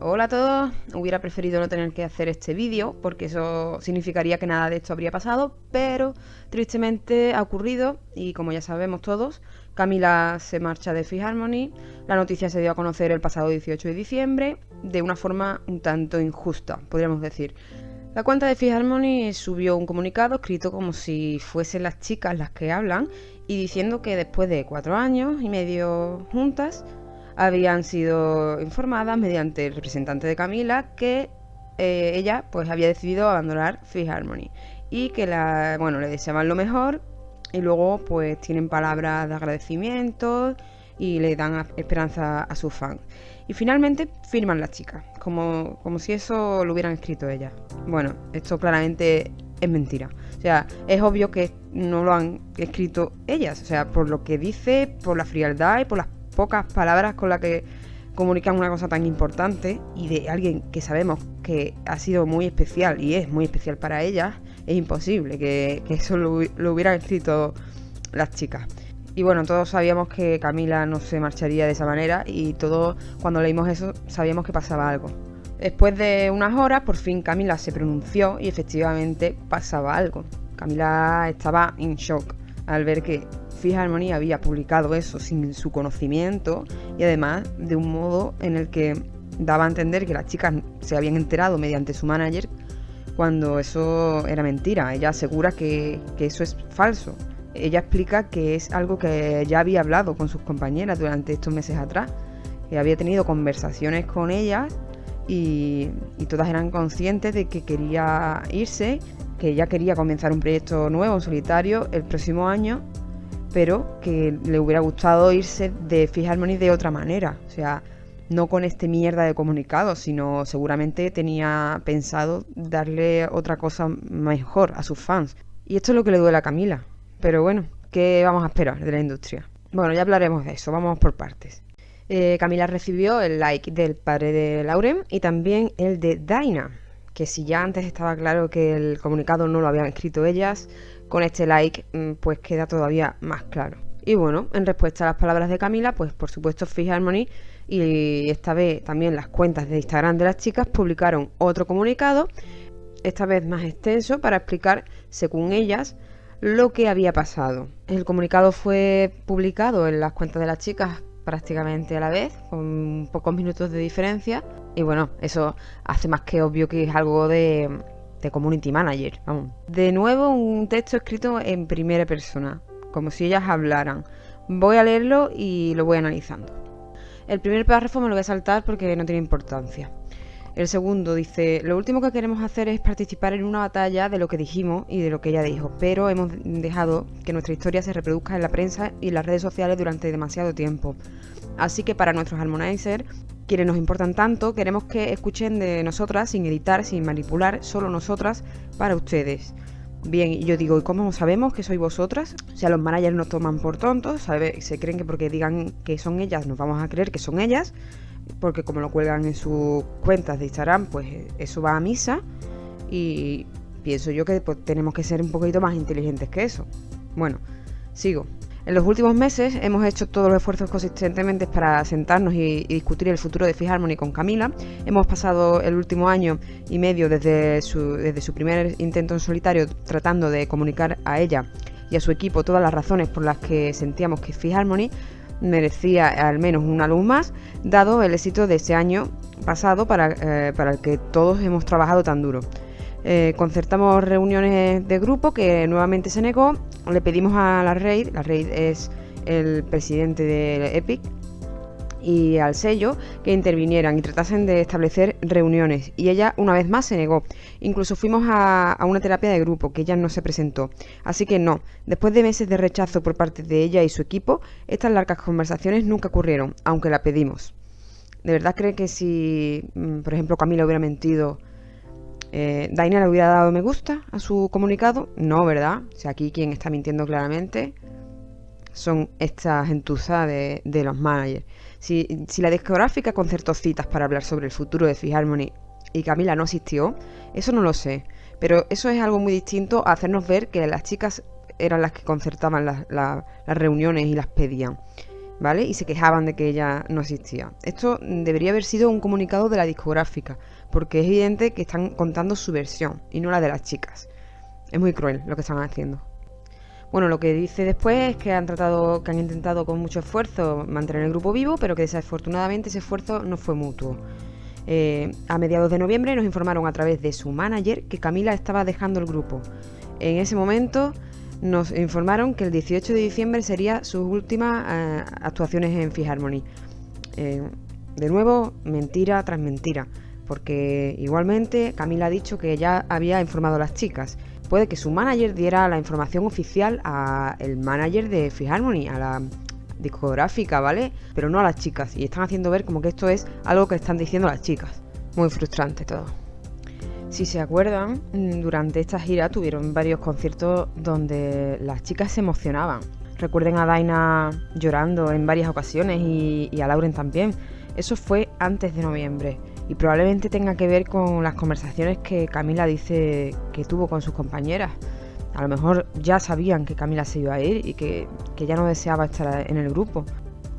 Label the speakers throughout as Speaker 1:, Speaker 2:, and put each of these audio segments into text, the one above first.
Speaker 1: Hola a todos, hubiera preferido no tener que hacer este vídeo porque eso significaría que nada de esto habría pasado, pero tristemente ha ocurrido y como ya sabemos todos, Camila se marcha de Fifth Harmony. La noticia se dio a conocer el pasado 18 de diciembre de una forma un tanto injusta, podríamos decir. La cuenta de Fifth Harmony subió un comunicado escrito como si fuesen las chicas las que hablan y diciendo que después de 4 años y medio juntas habían sido informadas mediante el representante de Camila que ella pues había decidido abandonar Fifth Harmony y que le deseaban lo mejor y luego pues tienen palabras de agradecimiento y le dan esperanza a sus fans. Y finalmente firman las chicas, como si eso lo hubieran escrito ellas. Bueno, esto claramente es mentira. O sea, es obvio que no lo han escrito ellas. O sea, por lo que dice, por la frialdad y por las pocas palabras con las que comunican una cosa tan importante y de alguien que sabemos que ha sido muy especial y es muy especial para ellas, es imposible que eso lo hubieran escrito las chicas. Y bueno, todos sabíamos que Camila no se marcharía de esa manera y todos cuando leímos eso sabíamos que pasaba algo. Después de unas horas, por fin Camila se pronunció y efectivamente pasaba algo. Camila estaba en shock al ver que Fifth Harmony había publicado eso sin su conocimiento y además de un modo en el que daba a entender que las chicas se habían enterado mediante su manager cuando eso era mentira. Ella asegura que eso es falso. Ella explica que es algo que ya había hablado con sus compañeras durante estos meses atrás, que había tenido conversaciones con ellas y todas eran conscientes de que quería irse, que ella quería comenzar un proyecto nuevo en solitario el próximo año, pero que le hubiera gustado irse de Fifth Harmony de otra manera, o sea, no con este mierda de comunicado, sino seguramente tenía pensado darle otra cosa mejor a sus fans. Y esto es lo que le duele a Camila. Pero bueno, ¿qué vamos a esperar de la industria? Bueno, ya hablaremos de eso, vamos por partes. Camila recibió el like del padre de Lauren y también el de Daina, que si ya antes estaba claro que el comunicado no lo habían escrito ellas, con este like pues queda todavía más claro. Y bueno, en respuesta a las palabras de Camila, pues por supuesto Fifth Harmony y esta vez también las cuentas de Instagram de las chicas publicaron otro comunicado, esta vez más extenso, para explicar, según ellas, lo que había pasado. El comunicado fue publicado en las cuentas de las chicas prácticamente a la vez, con pocos minutos de diferencia, y bueno, eso hace más que obvio que es algo de community manager, vamos. De nuevo un texto escrito en primera persona, como si ellas hablaran. Voy a leerlo y lo voy analizando. El primer párrafo me lo voy a saltar porque no tiene importancia. El segundo dice: lo último que queremos hacer es participar en una batalla de lo que dijimos y de lo que ella dijo, pero hemos dejado que nuestra historia se reproduzca en la prensa y en las redes sociales durante demasiado tiempo. Así que para nuestros Harmonizers, quienes nos importan tanto, queremos que escuchen de nosotras sin editar, sin manipular, solo nosotras para ustedes. Bien, y yo digo, ¿y cómo sabemos que sois vosotras? O sea, los managers nos toman por tontos, se creen que porque digan que son ellas nos vamos a creer que son ellas, porque como lo cuelgan en sus cuentas de Instagram, pues eso va a misa y pienso yo que pues, tenemos que ser un poquito más inteligentes que eso. Bueno, sigo. En los últimos meses hemos hecho todos los esfuerzos consistentemente para sentarnos y discutir el futuro de Fifth Harmony con Camila. Hemos pasado el último año y medio desde su primer intento en solitario tratando de comunicar a ella y a su equipo todas las razones por las que sentíamos que Fifth Harmony merecía al menos una luz más, dado el éxito de ese año pasado para el que todos hemos trabajado tan duro. Concertamos reuniones de grupo que nuevamente se negó. Le pedimos a la Reid es el presidente de Epic, y al sello que intervinieran y tratasen de establecer reuniones, y ella una vez más se negó. Incluso fuimos a una terapia de grupo, que ella no se presentó. Así que no, después de meses de rechazo por parte de ella y su equipo, estas largas conversaciones nunca ocurrieron, aunque la pedimos. ¿De verdad cree que si, por ejemplo, Camila hubiera mentido, Daina le hubiera dado me gusta a su comunicado? No, ¿verdad? O sea, aquí quien está mintiendo claramente son estas gentuzas de los managers. Si la discográfica concertó citas para hablar sobre el futuro de Fifth Harmony y Camila no asistió, eso no lo sé, pero eso es algo muy distinto a hacernos ver que las chicas eran las que concertaban las reuniones y las pedían. ¿vale? Y se quejaban de que ella no existía. Esto debería haber sido un comunicado de la discográfica, porque es evidente que están contando su versión y no la de las chicas. Es muy cruel lo que están haciendo. Bueno, lo que dice después es que han intentado con mucho esfuerzo mantener el grupo vivo, pero que desafortunadamente ese esfuerzo no fue mutuo. A mediados de noviembre nos informaron a través de su manager que Camila estaba dejando el grupo. En ese momento nos informaron que el 18 de diciembre sería sus últimas actuaciones en Fifth Harmony. De nuevo, mentira tras mentira, porque igualmente Camila ha dicho que ya había informado a las chicas. Puede que su manager diera la información oficial al manager de Fifth Harmony, a la discográfica, ¿vale? Pero no a las chicas, y están haciendo ver como que esto es algo que están diciendo las chicas. Muy frustrante todo. Si se acuerdan, durante esta gira tuvieron varios conciertos donde las chicas se emocionaban. Recuerden a Daina llorando en varias ocasiones y a Lauren también. Eso fue antes de noviembre y probablemente tenga que ver con las conversaciones que Camila dice que tuvo con sus compañeras. A lo mejor ya sabían que Camila se iba a ir y que ya no deseaba estar en el grupo.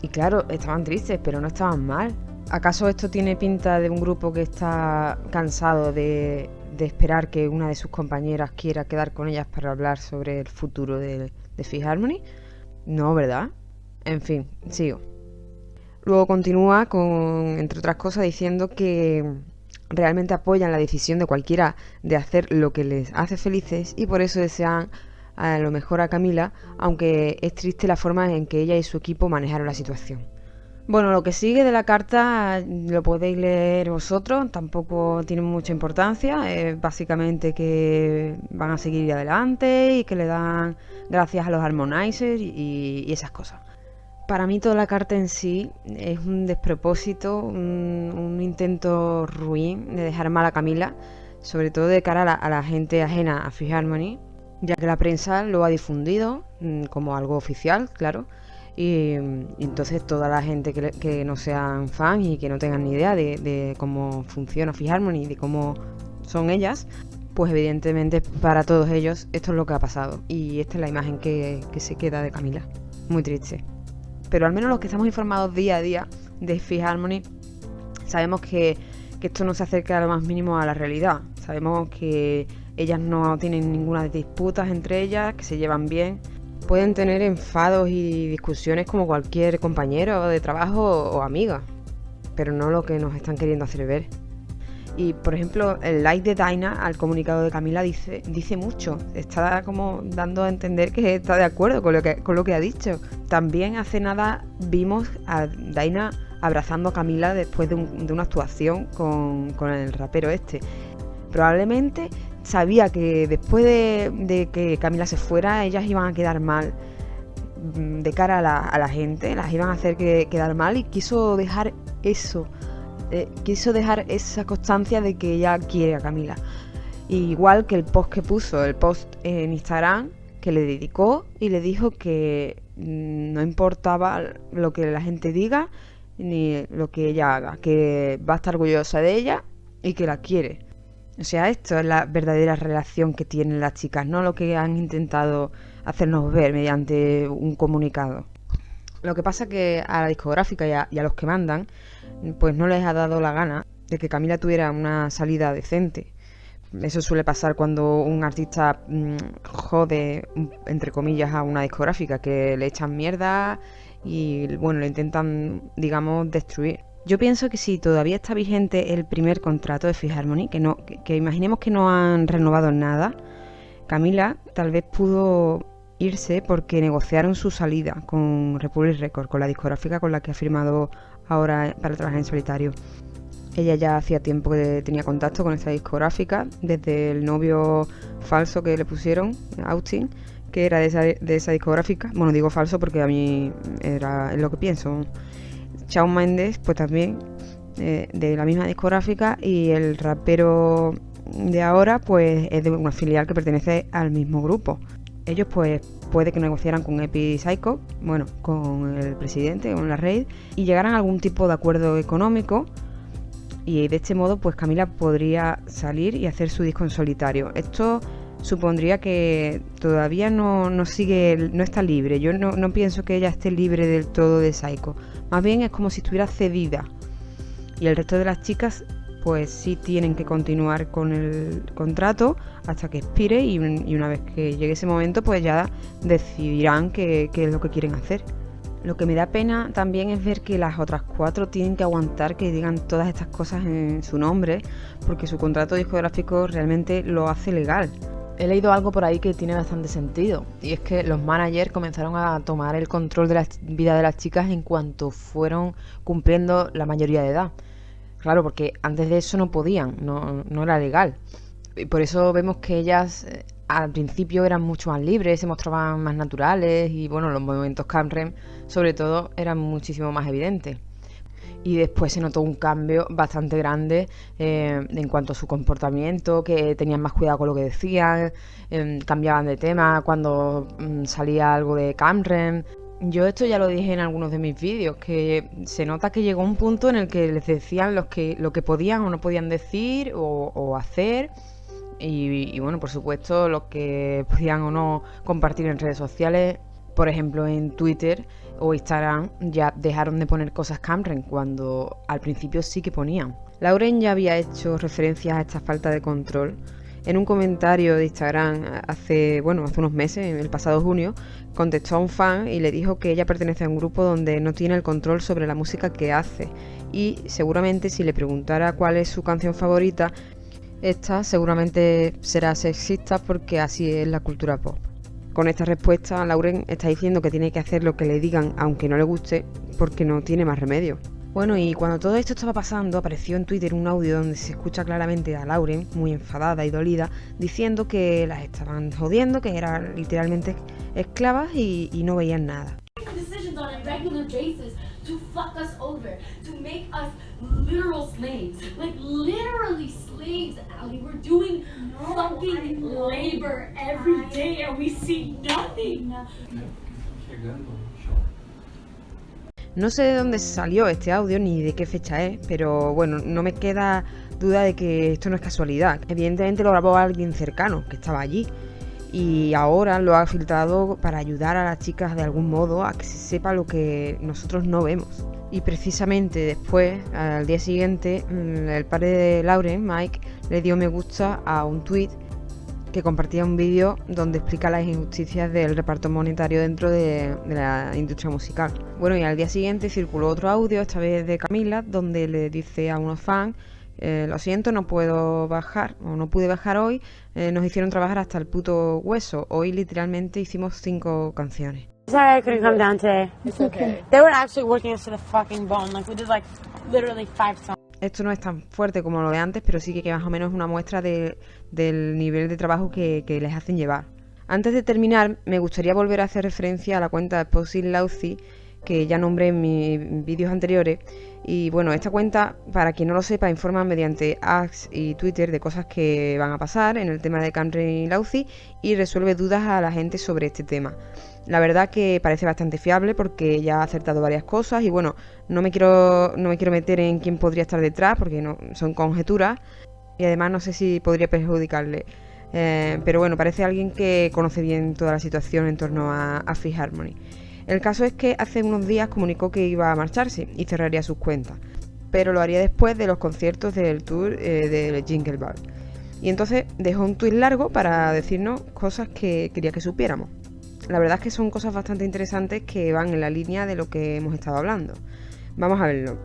Speaker 1: Y claro, estaban tristes, pero no estaban mal. ¿Acaso esto tiene pinta de un grupo que está cansado de esperar que una de sus compañeras quiera quedar con ellas para hablar sobre el futuro de Fifth Harmony? No, ¿verdad? En fin, sigo. Luego continúa con, entre otras cosas, diciendo que realmente apoyan la decisión de cualquiera de hacer lo que les hace felices y por eso desean a lo mejor a Camila, aunque es triste la forma en que ella y su equipo manejaron la situación. Bueno, lo que sigue de la carta lo podéis leer vosotros, tampoco tiene mucha importancia, es básicamente que van a seguir adelante y que le dan gracias a los Harmonizers y esas cosas. Para mí toda la carta en sí es un despropósito, un intento ruin de dejar mal a Camila, sobre todo de cara a la gente ajena a Fifth Harmony, ya que la prensa lo ha difundido como algo oficial, claro, y entonces toda la gente que no sean fans y que no tengan ni idea de cómo funciona Fifth Harmony, de cómo son ellas, pues evidentemente para todos ellos esto es lo que ha pasado y esta es la imagen que se queda de Camila. Muy triste. Pero al menos los que estamos informados día a día de Fifth Harmony sabemos que esto no se acerca a lo más mínimo a la realidad. Sabemos que ellas no tienen ninguna disputas entre ellas, que se llevan bien. Pueden tener enfados y discusiones como cualquier compañero de trabajo o amiga, pero no lo que nos están queriendo hacer ver. Y por ejemplo, el like de Daina al comunicado de Camila dice mucho. Está como dando a entender que está de acuerdo con lo que ha dicho. También hace nada vimos a Daina abrazando a Camila después de una actuación con el rapero este. Probablemente sabía que después de que Camila se fuera, ellas iban a quedar mal de cara a la gente, las iban a hacer quedar mal y quiso dejar eso. Quiso dejar esa constancia de que ella quiere a Camila. Igual que el post que puso, el post en Instagram, que le dedicó y le dijo que no importaba lo que la gente diga ni lo que ella haga, que va a estar orgullosa de ella y que la quiere. O sea, esto es la verdadera relación que tienen las chicas, no lo que han intentado hacernos ver mediante un comunicado. Lo que pasa es que a la discográfica y a los que mandan, pues no les ha dado la gana de que Camila tuviera una salida decente. Eso suele pasar cuando un artista jode, entre comillas, a una discográfica, que le echan mierda y, bueno, lo intentan, digamos, destruir. Yo pienso que si todavía está vigente el primer contrato de Fifth Harmony, que imaginemos que no han renovado nada, Camila tal vez pudo irse porque negociaron su salida con Republic Records, con la discográfica con la que ha firmado ahora para trabajar en solitario. Ella ya hacía tiempo que tenía contacto con esta discográfica, desde el novio falso que le pusieron, Austin, que era de esa discográfica. Bueno, digo falso porque a mí es lo que pienso. Shawn Mendes, pues también de la misma discográfica, y el rapero de ahora pues es de una filial que pertenece al mismo grupo. Ellos pues puede que negociaran con Epic Psycho, bueno, con el presidente, con la Raid, y llegaran a algún tipo de acuerdo económico, y de este modo pues Camila podría salir y hacer su disco en solitario. Esto supondría que todavía no sigue, no está libre. Yo no pienso que ella esté libre del todo de Saiko. Más bien es como si estuviera cedida. Y el resto de las chicas pues sí tienen que continuar con el contrato hasta que expire y una vez que llegue ese momento pues ya decidirán qué es lo que quieren hacer. Lo que me da pena también es ver que las otras 4 tienen que aguantar que digan todas estas cosas en su nombre, porque su contrato discográfico realmente lo hace legal.
Speaker 2: He leído algo por ahí que tiene bastante sentido, y es que los managers comenzaron a tomar el control de la vida de las chicas en cuanto fueron cumpliendo la mayoría de edad. Claro, porque antes de eso no podían, no era legal. Y por eso vemos que ellas al principio eran mucho más libres, se mostraban más naturales y bueno, los movimientos Camrem sobre todo eran muchísimo más evidentes. Y después se notó un cambio bastante grande en cuanto a su comportamiento, que tenían más cuidado con lo que decían, cambiaban de tema cuando salía algo de Camrem. Yo esto ya lo dije en algunos de mis vídeos, que se nota que llegó un punto en el que les decían lo que podían o no podían decir o hacer. Y bueno, por supuesto, lo que podían o no compartir en redes sociales, por ejemplo en Twitter o Instagram, ya dejaron de poner cosas Camrem cuando al principio sí que ponían. Lauren ya había hecho referencias a esta falta de control. En un comentario de Instagram hace unos meses, en el pasado junio, contestó a un fan y le dijo que ella pertenece a un grupo donde no tiene el control sobre la música que hace. Y seguramente si le preguntara cuál es su canción favorita, esta seguramente será sexista porque así es la cultura pop. Con esta respuesta, Lauren está diciendo que tiene que hacer lo que le digan aunque no le guste porque no tiene más remedio. Bueno, y cuando todo esto estaba pasando, apareció en Twitter un audio donde se escucha claramente a Lauren, muy enfadada y dolida, diciendo que las estaban jodiendo, que eran literalmente esclavas y no veían nada.
Speaker 3: To fuck us over, to make us literal slaves, like literally slaves, Ali. We're doing fucking labor every day and we see nothing.
Speaker 1: No sé de dónde salió este audio ni de qué fecha es, pero bueno, no me queda duda de que esto no es casualidad. Evidentemente lo grabó alguien cercano, que estaba allí. Y ahora lo ha filtrado para ayudar a las chicas de algún modo a que se sepa lo que nosotros no vemos. Y precisamente después, al día siguiente, el padre de Lauren, Mike, le dio me gusta a un tweet que compartía un vídeo donde explica las injusticias del reparto monetario dentro de la industria musical. Bueno, y al día siguiente circuló otro audio, esta vez de Camila, donde le dice a unos fans: lo siento, no puedo bajar, o no pude bajar hoy, nos hicieron trabajar hasta el puto hueso. Hoy literalmente hicimos 5 canciones.
Speaker 4: Sorry I couldn't come down today.
Speaker 3: It's okay.
Speaker 4: They were actually working us to the fucking bone. Like, we did like literally 5 songs.
Speaker 1: Esto no es tan fuerte como lo de antes, pero sí que más o menos es una muestra del nivel de trabajo que les hacen llevar. Antes de terminar, me gustaría volver a hacer referencia a la cuenta de Posing Laucy, que ya nombré en mis vídeos anteriores. Y bueno, esta cuenta, para quien no lo sepa, informa mediante ads y Twitter de cosas que van a pasar en el tema de Camrem y Laucy y resuelve dudas a la gente sobre este tema. La verdad que parece bastante fiable porque ya ha acertado varias cosas y bueno, no me quiero meter en quién podría estar detrás porque no son conjeturas y además no sé si podría perjudicarle. Pero bueno, parece alguien que conoce bien toda la situación en torno a Fifth Harmony. El caso es que hace unos días comunicó que iba a marcharse y cerraría sus cuentas, pero lo haría después de los conciertos del tour de Jingle Ball. Y entonces dejó un tuit largo para decirnos cosas que quería que supiéramos. La verdad es que son cosas bastante interesantes que van en la línea de lo que hemos estado hablando. Vamos a verlo.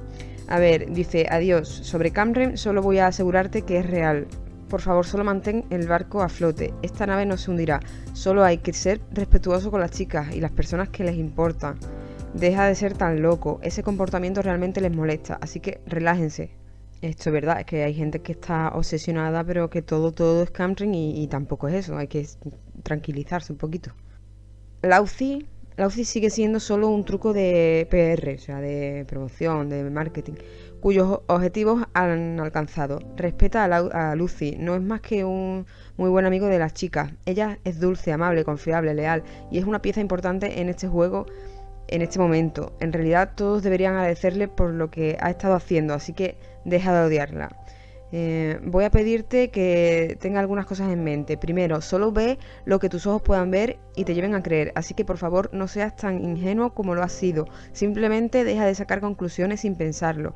Speaker 1: A ver, dice: adiós, sobre Camrem solo voy a asegurarte que es real. Por favor, solo mantén el barco a flote. Esta nave no se hundirá. Solo hay que ser respetuoso con las chicas y las personas que les importan. Deja de ser tan loco. Ese comportamiento realmente les molesta. Así que relájense. Esto es verdad, es que hay gente que está obsesionada, pero que todo es Camrem y tampoco es eso. Hay que tranquilizarse un poquito. Laucy sigue siendo solo un truco de PR, o sea, de promoción, de marketing, cuyos objetivos han alcanzado. Respeta a Lucy, no es más que un muy buen amigo de las chicas. Ella es dulce, amable, confiable, leal y es una pieza importante en este juego en este momento. En realidad todos deberían agradecerle por lo que ha estado haciendo, así que deja de odiarla. Voy a pedirte que tenga algunas cosas en mente. Primero, solo ve lo que tus ojos puedan ver y te lleven a creer, así que por favor no seas tan ingenuo como lo has sido. Simplemente deja de sacar conclusiones sin pensarlo.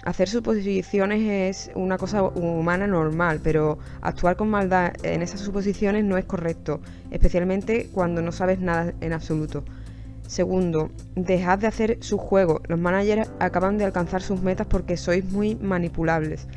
Speaker 1: Hacer suposiciones es una cosa humana normal, pero actuar con maldad en esas suposiciones no es correcto, especialmente cuando no sabes nada en absoluto. Segundo, dejad de hacer su juego. Los managers acaban de alcanzar sus metas porque sois muy manipulables.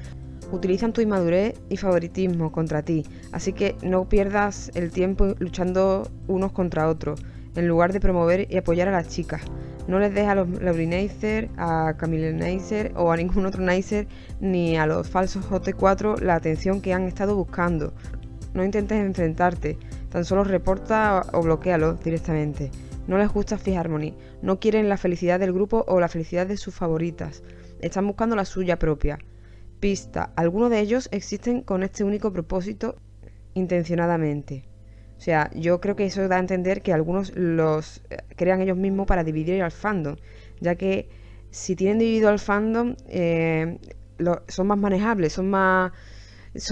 Speaker 1: Utilizan tu inmadurez y favoritismo contra ti, así que no pierdas el tiempo luchando unos contra otros, en lugar de promover y apoyar a las chicas. No les des a los Laurie Nacer, a Camille Nacer o a ningún otro Nacer ni a los falsos OT4 la atención que han estado buscando. No intentes enfrentarte, tan solo reporta o bloquéalos directamente. No les gusta Fifth Harmony, no quieren la felicidad del grupo o la felicidad de sus favoritas, están buscando la suya propia. Pista, algunos de ellos existen con este único propósito intencionadamente. O sea, yo creo que eso da a entender que algunos los crean ellos mismos para dividir al fandom, ya que si tienen dividido al fandom son más manejables, son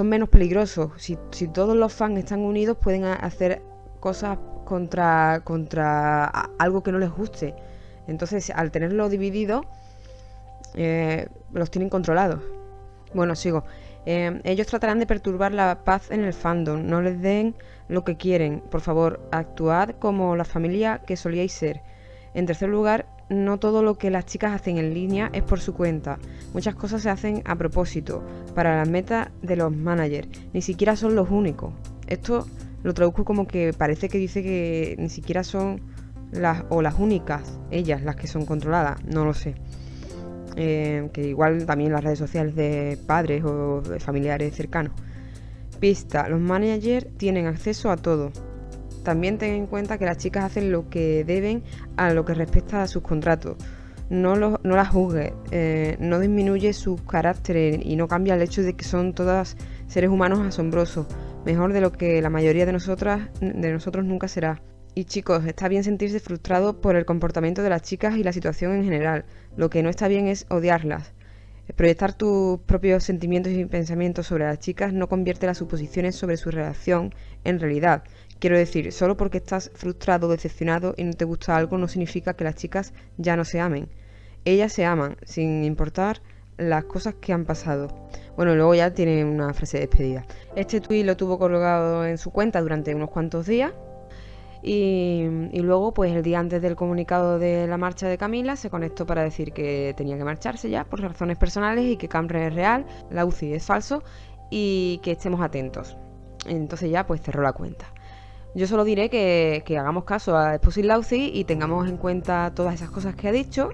Speaker 1: menos peligrosos. Si todos los fans están unidos pueden hacer cosas contra algo que no les guste. Entonces, al tenerlo dividido, los tienen controlados. Bueno, sigo. Ellos tratarán de perturbar la paz en el fandom. No les den lo que quieren. Por favor, actuad como la familia que solíais ser. En tercer lugar, no todo lo que las chicas hacen en línea es por su cuenta. Muchas cosas se hacen a propósito, para las metas de los managers. Ni siquiera son los únicos. Esto lo traduzco como que parece que dice que ni siquiera son las únicas, ellas las que son controladas. No lo sé. Que igual también las redes sociales de padres o de familiares cercanos. Pista, los managers tienen acceso a todo. También ten en cuenta que las chicas hacen lo que deben a lo que respecta a sus contratos. No las juzgues, no disminuye sus caracteres y no cambia el hecho de que son todas seres humanos asombrosos, mejor de lo que la mayoría de nosotros nunca será. Y chicos, está bien sentirse frustrado por el comportamiento de las chicas y la situación en general. Lo que no está bien es odiarlas. Proyectar tus propios sentimientos y pensamientos sobre las chicas no convierte las suposiciones sobre su relación en realidad. Quiero decir, solo porque estás frustrado o decepcionado y no te gusta algo no significa que las chicas ya no se amen. Ellas se aman, sin importar las cosas que han pasado. Bueno, luego ya tiene una frase de despedida. Este tuit lo tuvo colgado en su cuenta durante unos cuantos días. Y luego, pues el día antes del comunicado de la marcha de Camila, se conectó para decir que tenía que marcharse ya por razones personales y que Camren es real, la UCI es falso y que estemos atentos. Entonces ya pues cerró la cuenta. Yo solo diré que hagamos caso a Esposil la UCI y tengamos en cuenta todas esas cosas que ha dicho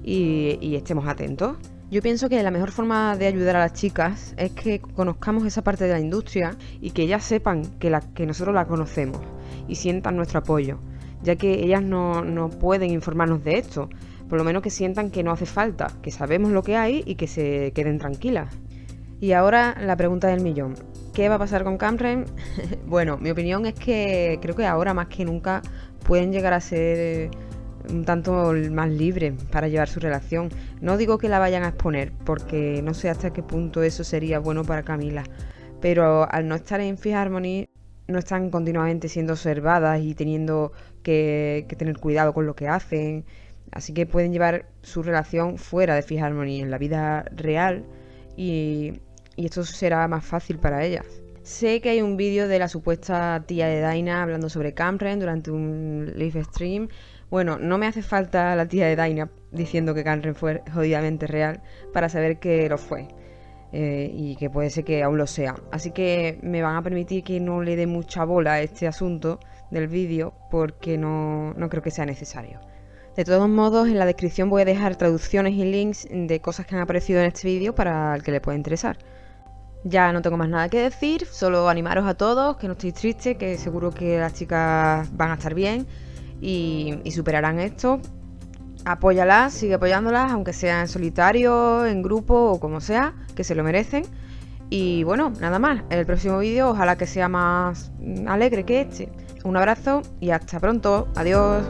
Speaker 1: y estemos atentos. Yo pienso que la mejor forma de ayudar a las chicas es que conozcamos esa parte de la industria y que ellas sepan que nosotros la conocemos y sientan nuestro apoyo, ya que ellas no pueden informarnos de esto, por lo menos que sientan que no hace falta, que sabemos lo que hay y que se queden tranquilas. Y ahora la pregunta del millón, ¿qué va a pasar con Camren? Bueno, mi opinión es que creo que ahora más que nunca pueden llegar a ser un tanto más libres para llevar su relación. No digo que la vayan a exponer, porque no sé hasta qué punto eso sería bueno para Camila, pero al no estar en Fifth Harmony no están continuamente siendo observadas y teniendo que tener cuidado con lo que hacen, así que pueden llevar su relación fuera de Fifth Harmony, en la vida real, y esto será más fácil para ellas. Sé que hay un vídeo de la supuesta tía de Daina hablando sobre Camren durante un live stream. Bueno, no me hace falta la tía de Daina diciendo que Camren fue jodidamente real para saber que lo fue. Y que puede ser que aún lo sea. Así que me van a permitir que no le dé mucha bola a este asunto del vídeo porque no creo que sea necesario. De todos modos, en la descripción voy a dejar traducciones y links de cosas que han aparecido en este vídeo para el que le pueda interesar. Ya no tengo más nada que decir, solo animaros a todos, que no estéis tristes, que seguro que las chicas van a estar bien y superarán esto. Apóyalas, sigue apoyándolas, aunque sea en solitario, en grupo o como sea, que se lo merecen. Y bueno, nada más, el próximo vídeo ojalá que sea más alegre que este. Un abrazo y hasta pronto, adiós.